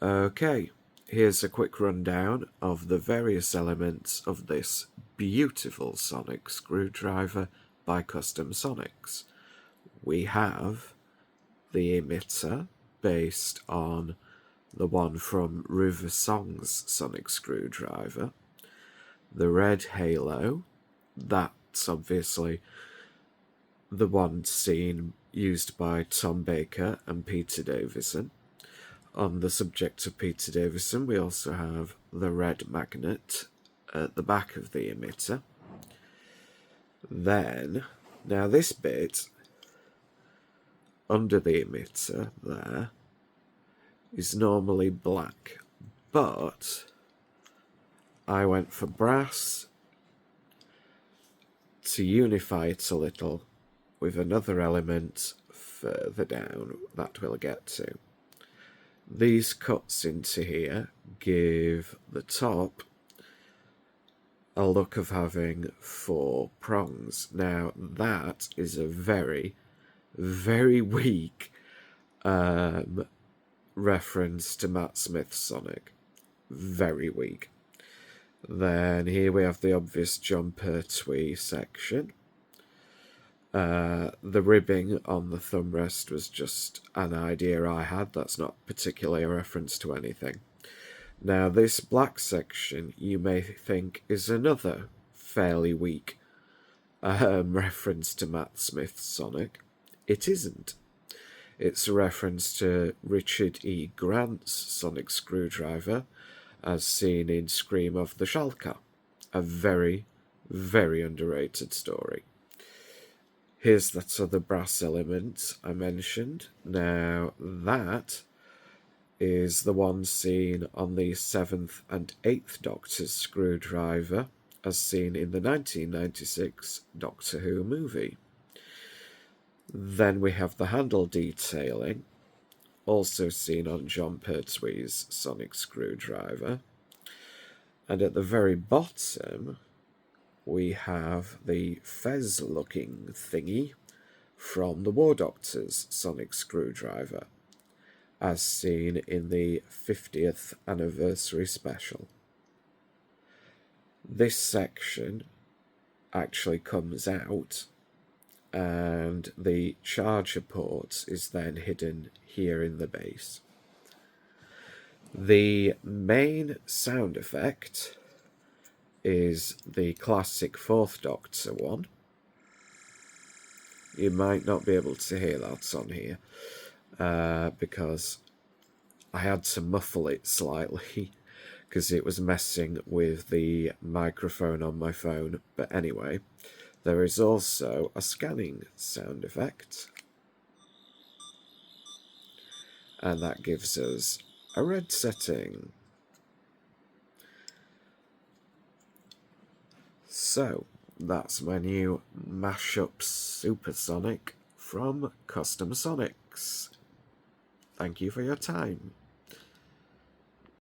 Okay, here's a quick rundown of the various elements of this beautiful sonic screwdriver by Custom Sonics. We have the emitter, based on the one from River Song's sonic screwdriver. The red halo, that's obviously the one used by Tom Baker and Peter Davison. On the subject of Peter Davison, we also have the red magnet at the back of the emitter. Then, now this bit under the emitter there is normally black, but I went for brass to unify it a little with another element further down that we'll get to. These cuts into here give the top a look of having 4 prongs. Now that is a very, very weak reference to Matt Smith's Sonic. Very weak. Then here we have the obvious John Pertwee section. The ribbing on the thumb rest was just an idea I had. That's not particularly a reference to anything. Now this black section you may think is another fairly weak reference to Matt Smith's Sonic. It isn't. It's a reference to Richard E. Grant's sonic screwdriver as seen in Scream of the Shalka. A very, very underrated story. Here's that other brass element I mentioned. Now that is the one seen on the 7th and 8th Doctor's screwdriver as seen in the 1996 Doctor Who movie. Then we have the handle detailing, also seen on John Pertwee's sonic screwdriver. And at the very bottom we have the fez-looking thingy from the War Doctor's sonic screwdriver, as seen in the 50th anniversary special. This section actually comes out, and the charger port is then hidden here in the base. The main sound effect is the classic 4th Doctor one. You might not be able to hear that on here because I had to muffle it slightly because it was messing with the microphone on my phone. But anyway, there is also a scanning sound effect, and that gives us a red setting. So, that's my new mashup Supersonic from Custom Sonics. Thank you for your time.